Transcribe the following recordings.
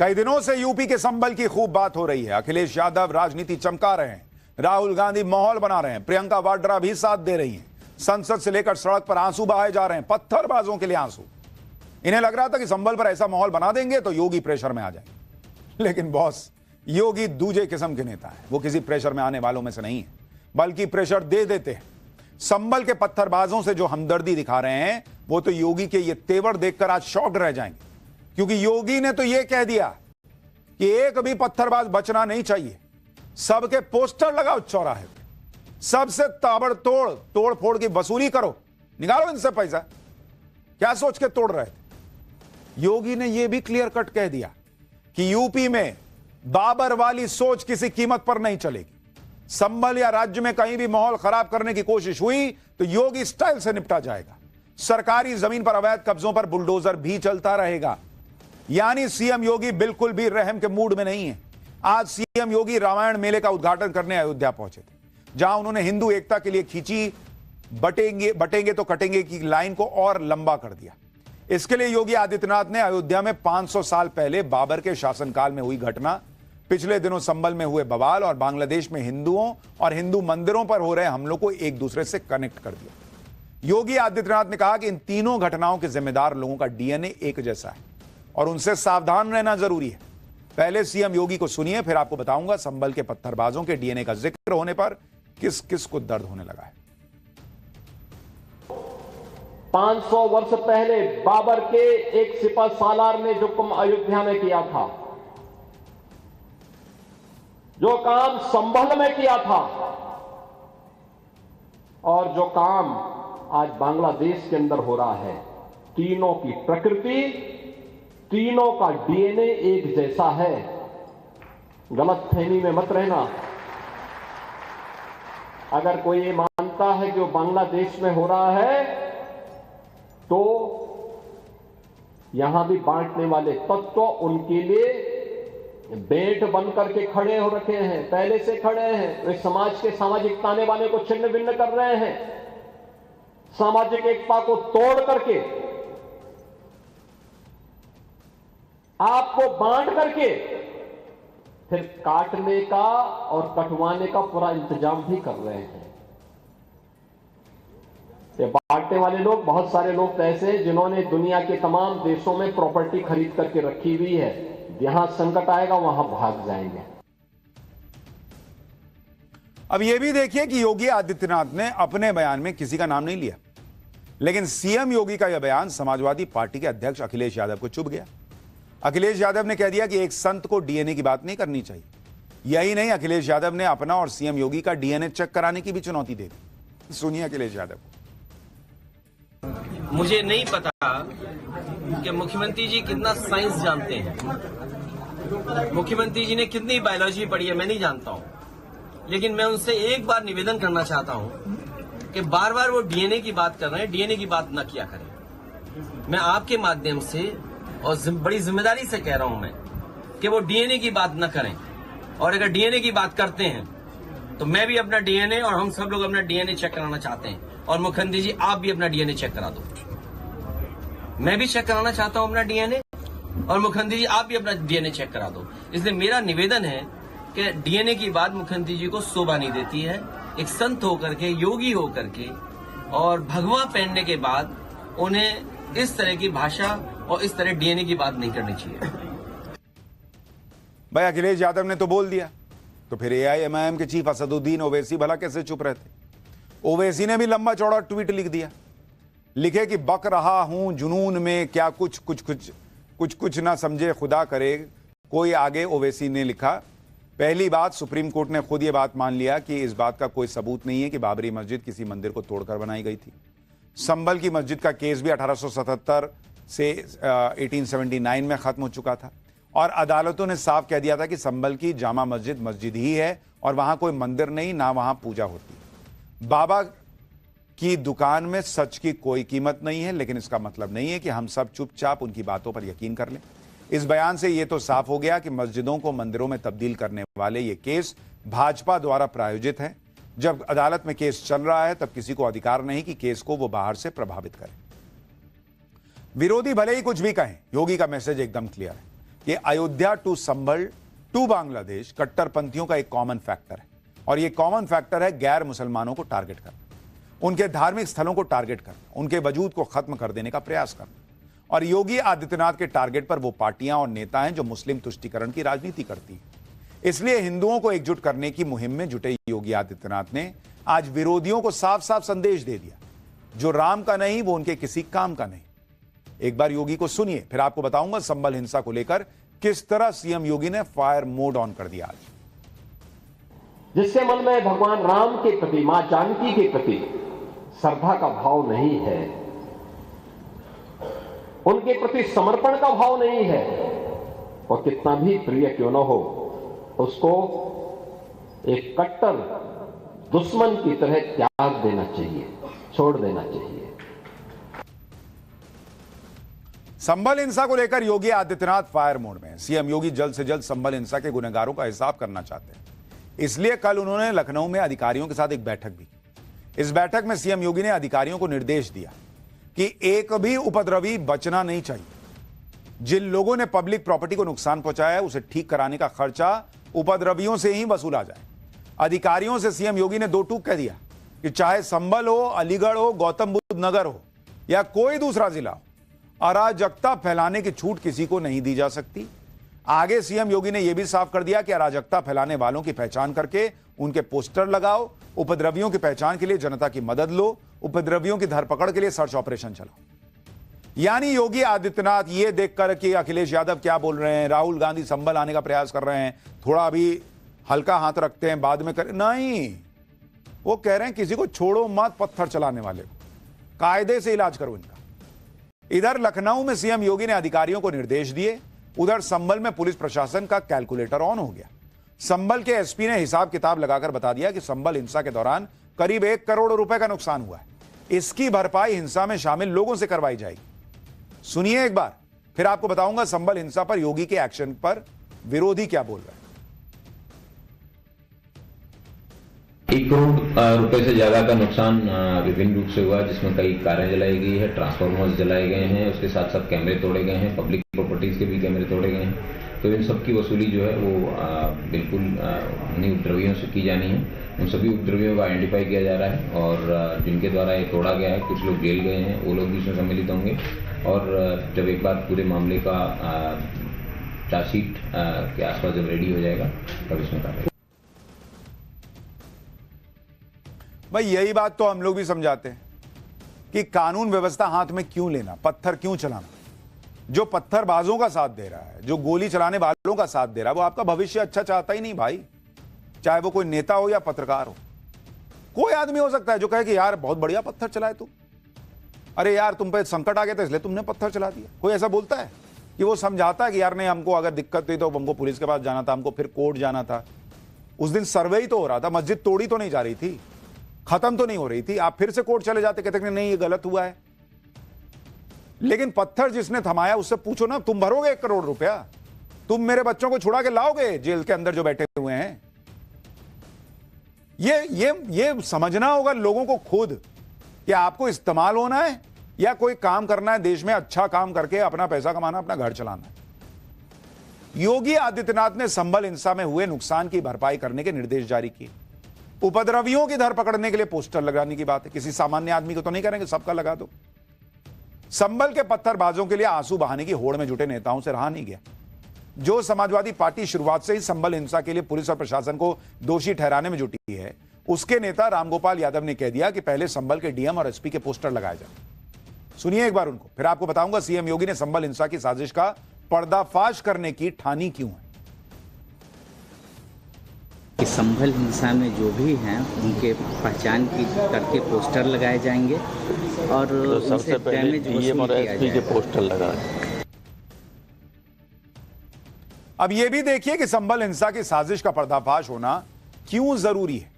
कई दिनों से यूपी के संभल की खूब बात हो रही है। अखिलेश यादव राजनीति चमका रहे हैं, राहुल गांधी माहौल बना रहे हैं, प्रियंका वाड्रा भी साथ दे रही हैं। संसद से लेकर सड़क पर आंसू बहाए जा रहे हैं, पत्थरबाजों के लिए आंसू। इन्हें लग रहा था कि संभल पर ऐसा माहौल बना देंगे तो योगी प्रेशर में आ जाएंगे, लेकिन बॉस, योगी दूसरे किस्म के नेता है। वो किसी प्रेशर में आने वालों में से नहीं है, बल्कि प्रेशर दे देते हैं। संभल के पत्थरबाजों से जो हमदर्दी दिखा रहे हैं, वो तो योगी के ये तेवर देखकर आज शॉक्ड रह जाएंगे, क्योंकि योगी ने तो ये कह दिया कि एक भी पत्थरबाज बचना नहीं चाहिए, सबके पोस्टर लगाओ चौराहे पे, सबसे ताबड़तोड़ तोड़ फोड़ की वसूली करो, निकालो इनसे पैसा। क्या सोच के तोड़ रहे थे? योगी ने यह भी क्लियर कट कह दिया कि यूपी में बाबर वाली सोच किसी कीमत पर नहीं चलेगी। संभल या राज्य में कहीं भी माहौल खराब करने की कोशिश हुई तो योगी स्टाइल से निपटा जाएगा। सरकारी जमीन पर अवैध कब्जों पर बुलडोजर भी चलता रहेगा। यानी सीएम योगी बिल्कुल भी रहम के मूड में नहीं है। आज सीएम योगी रामायण मेले का उद्घाटन करने अयोध्या पहुंचे थे, जहां उन्होंने हिंदू एकता के लिए खींची बटेंगे तो कटेंगे की लाइन को और लंबा कर दिया। इसके लिए योगी आदित्यनाथ ने अयोध्या में 500 साल पहले बाबर के शासनकाल में हुई घटना, पिछले दिनों संभल में हुए बवाल और बांग्लादेश में हिंदुओं और हिंदू मंदिरों पर हो रहे हमलों को एक दूसरे से कनेक्ट कर दिया। योगी आदित्यनाथ ने कहा कि इन तीनों घटनाओं के जिम्मेदार लोगों का डीएनए एक जैसा है और उनसे सावधान रहना जरूरी है। पहले सीएम योगी को सुनिए, फिर आपको बताऊंगा संभल के पत्थरबाजों के डीएनए का जिक्र होने पर किस किस को दर्द होने लगा है। 500 वर्ष पहले बाबर के एक सिपह सालार ने जो काम अयोध्या में किया था, जो काम संभल में किया था, और जो काम आज बांग्लादेश के अंदर हो रहा है, तीनों की प्रकृति, तीनों का डीएनए एक जैसा है। गलतफहमी में मत रहना। अगर कोई ये मानता है कि वो बांग्लादेश में हो रहा है, तो यहां भी बांटने वाले तत्व उनके लिए बेट बन करके खड़े हो रखे हैं, पहले से खड़े हैं। वे समाज के सामाजिक ताने बाने को छिन्न भिन्न कर रहे हैं, सामाजिक एकता को तोड़ करके, आपको बांट करके फिर काटने का और कटवाने का पूरा इंतजाम भी कर रहे हैं। ये बांटने वाले लोग, बहुत सारे लोग तो ऐसे हैं जिन्होंने दुनिया के तमाम देशों में प्रॉपर्टी खरीद करके रखी हुई है, यहां संकट आएगा वहां भाग जाएंगे। अब यह भी देखिए कि योगी आदित्यनाथ ने अपने बयान में किसी का नाम नहीं लिया, लेकिन सीएम योगी का यह बयान समाजवादी पार्टी के अध्यक्ष अखिलेश यादव को चुभ गया। अखिलेश यादव ने कह दिया कि एक संत को डीएनए की बात नहीं करनी चाहिए। यही नहीं, अखिलेश यादव ने अपना और सीएम योगी का डीएनए चेक कराने की भी चुनौती दे दी। सुनिए अखिलेश यादव। मुझे नहीं पता कि मुख्यमंत्री जी कितना साइंस जानते हैं, मुख्यमंत्री जी ने कितनी बायोलॉजी पढ़ी है, मैं नहीं जानता हूं। लेकिन मैं उनसे एक बार निवेदन करना चाहता हूं कि बार बार वो डीएनए की बात कर रहे हैं, डीएनए की बात न किया करें। मैं आपके माध्यम से और बड़ी जिम्मेदारी से कह रहा हूं मैं कि वो डीएनए की बात न करें, और अगर डीएनए की बात करते हैं तो मैं भी अपना डीएनए और हम सब लोग अपना डीएनए चेक कराना चाहते हैं। और मुख्यमंत्री जी, आप भी अपना डीएनए चेक करा दो। मैं भी चेक कराना चाहता हूं अपना डीएनए, और मुख्यमंत्री जी आप भी अपना डीएनए चेक करा दो। इसलिए मेरा निवेदन है कि डीएनए की बात मुख्यमंत्री जी को शोभा नहीं देती है। एक संत होकर के, योगी होकर के और भगवा पहनने के बाद उन्हें इस तरह की भाषा और इस तरह डीएनए की बात नहीं करनी चाहिए। भाई अखिलेश यादव ने तो बोल दिया, तो फिर एआईएमआईएम के चीफ असदुद्दीन ओवैसी भला कैसे चुप रहते? ओवैसी ने भी लंबा चौड़ा ट्वीट लिख दिया, लिखे कि बक रहा हूं जुनून में, क्या कुछ ना समझे खुदा करे कोई। आगे ओवैसी ने लिखा, पहली बात, सुप्रीम कोर्ट ने खुद ये बात मान लिया कि इस बात का कोई सबूत नहीं है कि बाबरी मस्जिद किसी मंदिर को तोड़कर बनाई गई थी। संभल की मस्जिद का केस भी 1877 से 1879 में खत्म हो चुका था, और अदालतों ने साफ कह दिया था कि संभल की जामा मस्जिद मस्जिद ही है और वहां कोई मंदिर नहीं, ना वहां पूजा होती। बाबा की दुकान में सच की कोई कीमत नहीं है, लेकिन इसका मतलब नहीं है कि हम सब चुपचाप उनकी बातों पर यकीन कर लें। इस बयान से यह तो साफ हो गया कि मस्जिदों को मंदिरों में तब्दील करने वाले ये केस भाजपा द्वारा प्रायोजित है। जब अदालत में केस चल रहा है, तब किसी को अधिकार नहीं कि केस को वो बाहर से प्रभावित करे। विरोधी भले ही कुछ भी कहें, योगी का मैसेज एकदम क्लियर है। कि अयोध्या टू संभल टू बांग्लादेश कट्टरपंथियों का एक कॉमन फैक्टर है, और यह कॉमन फैक्टर है गैर मुसलमानों को टारगेट करना, उनके धार्मिक स्थलों को टारगेट करना, उनके वजूद को खत्म कर देने का प्रयास करना। और योगी आदित्यनाथ के टारगेट पर वो पार्टियां और नेता हैं जो मुस्लिम तुष्टीकरण की राजनीति करती हैं। इसलिए हिंदुओं को एकजुट करने की मुहिम में जुटे योगी आदित्यनाथ ने आज विरोधियों को साफ साफ संदेश दे दिया, जो राम का नहीं वो उनके किसी काम का नहीं। एक बार योगी को सुनिए, फिर आपको बताऊंगा संभल हिंसा को लेकर किस तरह सीएम योगी ने फायर मोड ऑन कर दिया। आज जिसके मन में भगवान राम के प्रति, मां जानकी के प्रति श्रद्धा का भाव नहीं है, उनके प्रति समर्पण का भाव नहीं है, और कितना भी प्रिय क्यों न हो, उसको एक कट्टर दुश्मन की तरह त्याग देना चाहिए, छोड़ देना चाहिए। संभल हिंसा को लेकर योगी आदित्यनाथ फायर मोड में हैं। सीएम योगी जल्द से जल्द संभल हिंसा के गुनहगारों का हिसाब करना चाहते हैं, इसलिए कल उन्होंने लखनऊ में अधिकारियों के साथ एक बैठक भी की। इस बैठक में सीएम योगी ने अधिकारियों को निर्देश दिया कि एक भी उपद्रवी बचना नहीं चाहिए। जिन लोगों ने पब्लिक प्रॉपर्टी को नुकसान पहुंचाया है, उसे ठीक कराने का खर्चा उपद्रवियों से ही वसूला जाए। अधिकारियों से सीएम योगी ने दो टूक कह दिया कि चाहे संभल हो, अलीगढ़ हो, गौतम बुद्ध नगर हो या कोई दूसरा जिला हो, अराजकता फैलाने की छूट किसी को नहीं दी जा सकती। आगे सीएम योगी ने यह भी साफ कर दिया कि अराजकता फैलाने वालों की पहचान करके उनके पोस्टर लगाओ, उपद्रवियों की पहचान के लिए जनता की मदद लो, उपद्रवियों की धरपकड़ के लिए सर्च ऑपरेशन चलाओ। यानी योगी आदित्यनाथ ये देखकर कि अखिलेश यादव क्या बोल रहे हैं, राहुल गांधी संभल आने का प्रयास कर रहे हैं, थोड़ा अभी हल्का हाथ रखते हैं, बाद में करें, नहीं, वो कह रहे हैं किसी को छोड़ो मत, पत्थर चलाने वाले को कायदे से इलाज करो इनका। इधर लखनऊ में सीएम योगी ने अधिकारियों को निर्देश दिए, उधर संभल में पुलिस प्रशासन का कैलकुलेटर ऑन हो गया। संभल के एसपी ने हिसाब किताब लगाकर बता दिया कि संभल हिंसा के दौरान करीब 1 करोड़ रुपए का नुकसान हुआ है। इसकी भरपाई हिंसा में शामिल लोगों से करवाई जाएगी। सुनिए एक बार, फिर आपको बताऊंगा संभल हिंसा पर योगी के एक्शन पर विरोधी क्या बोल रहे हैं। 1 करोड़ रुपए से ज्यादा का नुकसान विभिन्न रूप से हुआ, जिसमें कई कारें जलाई गई है, ट्रांसफार्मर्स जलाए गए हैं, उसके साथ साथ कैमरे तोड़े गए हैं, पब्लिक प्रॉपर्टीज के भी कैमरे तोड़े गए हैं। तो इन सब की वसूली जो है वो बिल्कुल उन्हीं उपद्रवियों से की जानी है। उन सभी उपद्रवियों को आइडेंटिफाई किया जा रहा है, और जिनके द्वारा ये तोड़ा गया है, कुछ लोग जेल गए हैं, वो लोग भी इसमें सम्मिलित होंगे। और जब एक बार पूरे मामले का चार्जशीट के आसपास जब रेडी हो जाएगा, तब इसमें कार्रवाई। भाई यही बात तो हम लोग भी समझाते हैं कि कानून व्यवस्था हाथ में क्यों लेना, पत्थर क्यों चलाना। जो पत्थरबाजों का साथ दे रहा है, जो गोली चलाने वालों का साथ दे रहा है, वो आपका भविष्य अच्छा चाहता ही नहीं भाई। चाहे वो कोई नेता हो या पत्रकार हो, कोई आदमी हो सकता है जो कहे कि यार बहुत बढ़िया पत्थर चलाए तुम, अरे यार तुम पे संकट आ गया था इसलिए तुमने पत्थर चला दिया। कोई ऐसा बोलता है कि वो समझाता है कि यार नहीं, हमको अगर दिक्कत हुई तो हमको पुलिस के पास जाना था, हमको फिर कोर्ट जाना था। उस दिन सर्वे ही तो हो रहा था, मस्जिद तोड़ी तो नहीं जा रही थी, खत्म तो नहीं हो रही थी, आप फिर से कोर्ट चले जाते, कहते नहीं ये गलत हुआ है। लेकिन पत्थर जिसने थमाया उससे पूछो ना, तुम भरोगे 1 करोड़ रुपया? तुम मेरे बच्चों को छुड़ा के लाओगे जेल के अंदर जो बैठे हुए हैं? ये समझना होगा लोगों को खुद कि आपको इस्तेमाल होना है या कोई काम करना है, देश में अच्छा काम करके अपना पैसा कमाना, अपना घर चलाना है। योगी आदित्यनाथ ने संभल हिंसा में हुए नुकसान की भरपाई करने के निर्देश जारी किए। उपद्रवियों की धर पकड़ने के लिए पोस्टर लगाने की बात है, किसी सामान्य आदमी को तो नहीं करेंगे, सबका लगा दो। संभल के पत्थरबाजों के लिए आंसू बहाने की होड़ में जुटे नेताओं से रहा नहीं गया। जो समाजवादी पार्टी शुरुआत से ही संभल हिंसा के लिए पुलिस और प्रशासन को दोषी ठहराने में जुटी है, उसके नेता रामगोपाल यादव ने कह दिया कि पहले संभल के डीएम और एसपी के पोस्टर लगाए जाए। सुनिए एक बार उनको, फिर आपको बताऊंगा सीएम योगी ने संभल हिंसा की साजिश का पर्दाफाश करने की ठानी क्यों है। कि संभल हिंसा में जो भी हैं उनके पहचान की करके पोस्टर लगाए जाएंगे और तो सबसे पहले डीएम और एसपी के पोस्टर लगाए। अब यह भी देखिए कि संभल हिंसा की साजिश का पर्दाफाश होना क्यों जरूरी है।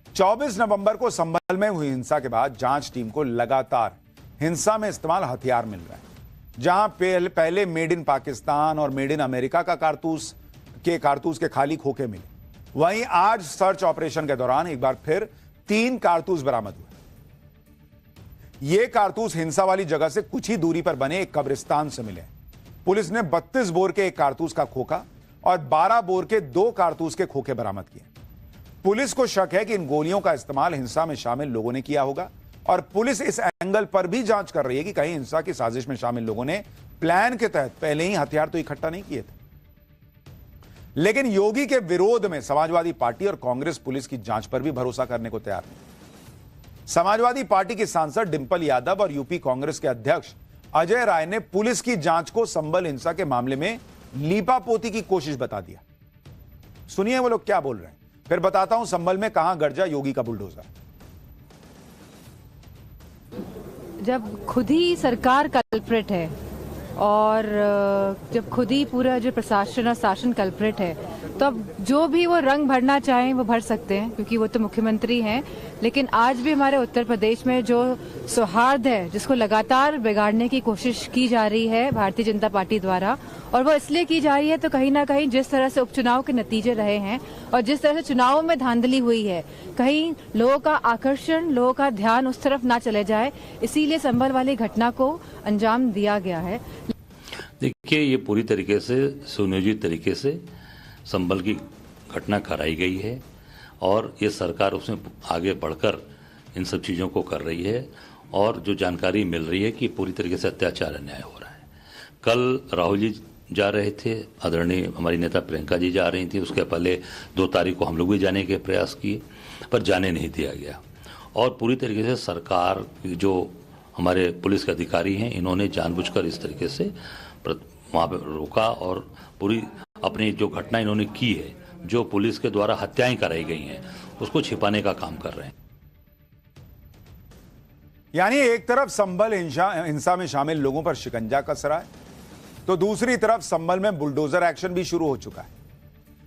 24 नवंबर को संभल में हुई हिंसा के बाद जांच टीम को लगातार हिंसा में इस्तेमाल हथियार मिल रहा है। जहां पहले मेड इन पाकिस्तान और मेड इन अमेरिका का कारतूस के खाली खोखे मिले, वहीं आज सर्च ऑपरेशन के दौरान एक बार फिर 3 कारतूस बरामद हुए। ये कारतूस हिंसा वाली जगह से कुछ ही दूरी पर बने एक कब्रिस्तान से मिले। पुलिस ने 32 बोर के एक कारतूस का खोखा और 12 बोर के 2 कारतूस के खोखे बरामद किए। पुलिस को शक है कि इन गोलियों का इस्तेमाल हिंसा में शामिल लोगों ने किया होगा और पुलिस इस एंगल पर भी जांच कर रही है कि कहीं हिंसा की साजिश में शामिल लोगों ने प्लान के तहत पहले ही हथियार तो इकट्ठा नहीं किए थे। लेकिन योगी के विरोध में समाजवादी पार्टी और कांग्रेस पुलिस की जांच पर भी भरोसा करने को तैयार नहीं। समाजवादी पार्टी की सांसद डिंपल यादव और यूपी कांग्रेस के अध्यक्ष अजय राय ने पुलिस की जांच को संभल हिंसा के मामले में लीपापोती की कोशिश बता दिया। सुनिए वो लोग क्या बोल रहे हैं, फिर बताता हूं संभल में कहां गरजा योगी का बुलडोजर। जब खुद ही सरकार कल्प्रेट है और जब खुद ही पूरा जो प्रशासन और शासन कल्प्रेट है, तो अब जो भी वो रंग भरना चाहें वो भर सकते हैं, क्योंकि वो तो मुख्यमंत्री हैं। लेकिन आज भी हमारे उत्तर प्रदेश में जो सौहार्द है, जिसको लगातार बिगाड़ने की कोशिश की जा रही है भारतीय जनता पार्टी द्वारा, और वो इसलिए की जा रही है तो कहीं ना कहीं जिस तरह से उपचुनाव के नतीजे रहे हैं और जिस तरह से चुनाव में धांधली हुई है, कहीं लोगों का आकर्षण, लोगों का ध्यान उस तरफ ना चले जाए, इसीलिए संभल वाली घटना को अंजाम दिया गया है। देखिए, ये पूरी तरीके से सुनियोजित तरीके से संभल की घटना कराई गई है और ये सरकार उसमें आगे बढ़कर इन सब चीज़ों को कर रही है और जो जानकारी मिल रही है कि पूरी तरीके से अत्याचार अन्याय हो रहा है। कल राहुल जी जा रहे थे, आदरणीय हमारी नेता प्रियंका जी जा रही थी, उसके पहले 2 तारीख को हम लोग भी जाने के प्रयास किए पर जाने नहीं दिया गया। और पूरी तरीके से सरकार जो हमारे पुलिस के अधिकारी हैं, इन्होंने जानबूझकर इस तरीके से वहाँ पर रोका और पूरी अपनी जो घटना इन्होंने की है, जो पुलिस के द्वारा हत्याएं कराई गई हैं, उसको छिपाने का काम कर रहे हैं। यानी एक तरफ संभल हिंसा में शामिल लोगों पर शिकंजा कस रहा है, तो दूसरी तरफ संभल में बुलडोजर एक्शन भी शुरू हो चुका है।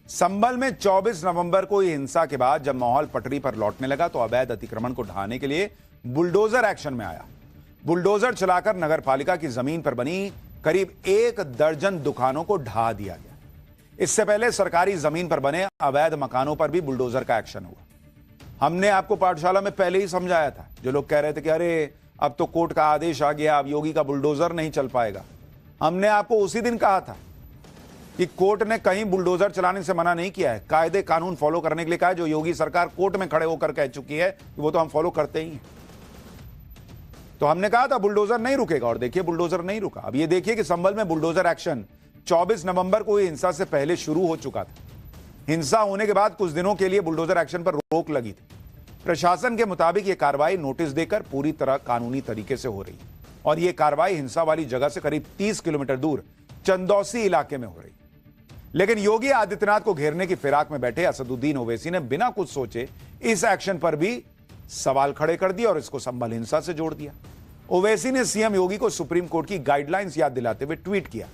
संभल में 24 नवंबर को हिंसा के बाद जब माहौल पटरी पर लौटने लगा तो अवैध अतिक्रमण को ढहाने के लिए बुलडोजर एक्शन में आया। बुलडोजर चलाकर नगरपालिका की जमीन पर बनी करीब 1 दर्जन दुकानों को ढहा दिया गया। इससे पहले सरकारी जमीन पर बने अवैध मकानों पर भी बुलडोजर का एक्शन हुआ। हमने आपको पाठशाला में पहले ही समझाया था, जो लोग कह रहे थे कि अरे अब तो कोर्ट का आदेश आ गया, अब योगी का बुलडोजर नहीं चल पाएगा। हमने आपको उसी दिन कहा था कि कोर्ट ने कहीं बुलडोजर चलाने से मना नहीं किया है, कायदे कानून फॉलो करने के लिए कहा है। जो योगी सरकार कोर्ट में खड़े होकर कह चुकी है कि वो तो हम फॉलो करते ही हैं। तो हमने कहा था बुलडोजर नहीं रुकेगा, और देखिए बुलडोजर नहीं रुका। अब ये देखिए कि संभल में बुलडोजर एक्शन 24 नवंबर को हिंसा से पहले शुरू हो चुका था। हिंसा होने के बाद कुछ दिनों के लिए बुलडोजर एक्शन पर रोक लगी थी। प्रशासन के मुताबिक यह कार्रवाई नोटिस देकर पूरी तरह कानूनी तरीके से हो रही है और यह कार्रवाई हिंसा वाली जगह से करीब 30 किलोमीटर दूर चंदौसी इलाके में हो रही। लेकिन योगी आदित्यनाथ को घेरने की फिराक में बैठे असदुद्दीन ओवैसी ने बिना कुछ सोचे इस एक्शन पर भी सवाल खड़े कर दिए और इसको संभल हिंसा से जोड़ दिया। ओवैसी ने सीएम योगी को सुप्रीम कोर्ट की गाइडलाइंस याद दिलाते हुए ट्वीट किया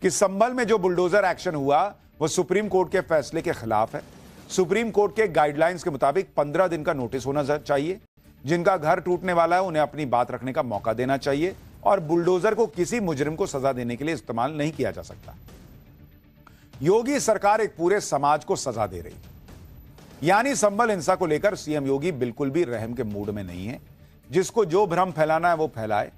कि संभल में जो बुलडोजर एक्शन हुआ वह सुप्रीम कोर्ट के फैसले के खिलाफ है। सुप्रीम कोर्ट के गाइडलाइंस के मुताबिक 15 दिन का नोटिस होना चाहिए। जिनका घर टूटने वाला है उन्हें अपनी बात रखने का मौका देना चाहिए और बुलडोजर को किसी मुजरिम को सजा देने के लिए इस्तेमाल नहीं किया जा सकता। योगी सरकार एक पूरे समाज को सजा दे रही है। यानी संभल हिंसा को लेकर सीएम योगी बिल्कुल भी रहम के मूड में नहीं है। जिसको जो भ्रम फैलाना है वो फैलाए।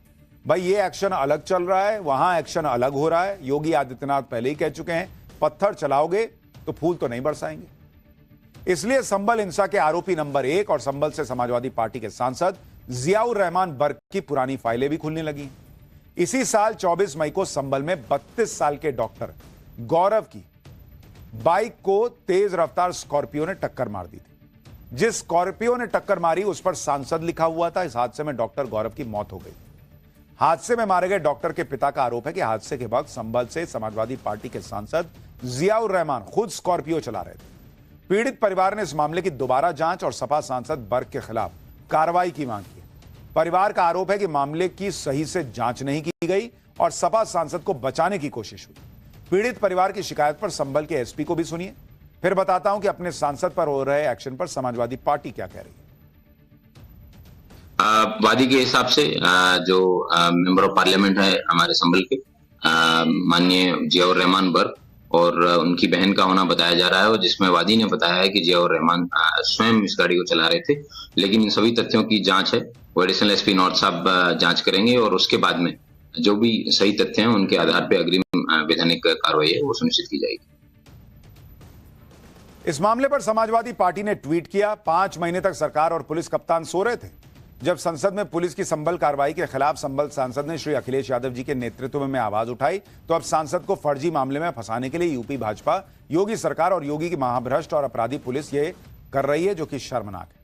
भाई ये एक्शन अलग चल रहा है, वहां एक्शन अलग हो रहा है। योगी आदित्यनाथ पहले ही कह चुके हैं पत्थर चलाओगे तो फूल तो नहीं बरसाएंगे। इसलिए संभल हिंसा के आरोपी नंबर 1 और संभल से समाजवादी पार्टी के सांसद जियाउर रहमान बर्क की पुरानी फाइलें भी खुलने लगी। इसी साल 24 मई को संभल में 32 साल के डॉक्टर गौरव की बाइक को तेज रफ्तार स्कॉर्पियो ने टक्कर मार दी थी। जिस स्कॉर्पियो ने टक्कर मारी उस पर सांसद लिखा हुआ था। इस हादसे में डॉक्टर गौरव की मौत हो गई। हादसे में मारे गए डॉक्टर के पिता का आरोप है कि हादसे के वक्त संभल से समाजवादी पार्टी के सांसद जियाउर रहमान खुद स्कॉर्पियो चला रहे थे। पीड़ित परिवार ने इस मामले की दोबारा जांच और सपा सांसद बर्क के खिलाफ कार्रवाई की मांग की। परिवार का आरोप है कि मामले की सही से जांच नहीं की गई और सपा सांसद को बचाने की कोशिश हुई। पीड़ित परिवार की शिकायत पर संभल के एसपी को भी सुनिए, फिर बताता हूं कि अपने सांसद पर हो रहे एक्शन पर समाजवादी पार्टी क्या कह रही है। वादी के हिसाब से जो मेंबर ऑफ पार्लियामेंट है हमारे संभल के माननीय जियाउर रहमान बर्क और उनकी बहन का होना बताया जा रहा है, और जिसमें वादी ने बताया है कि जियाउर रहमान स्वयं इस गाड़ी को चला रहे थे। लेकिन इन सभी तथ्यों की जांच है वो एडिशनल एसपी नॉर्थ साहब जांच करेंगे और उसके बाद में जो भी सही तथ्य हैं उनके आधार पर अग्रिम संवैधानिक कार्रवाई है वो सुनिश्चित की जाएगी। इस मामले पर समाजवादी पार्टी ने ट्वीट किया, 5 महीने तक सरकार और पुलिस कप्तान सो रहे थे। जब संसद में पुलिस की संबल कार्रवाई के खिलाफ संबल सांसद ने श्री अखिलेश यादव जी के नेतृत्व में आवाज उठाई, तो अब सांसद को फर्जी मामले में फंसाने के लिए यूपी भाजपा, योगी सरकार और योगी की महाभ्रष्ट और अपराधी पुलिस ये कर रही है, जो कि शर्मनाक है।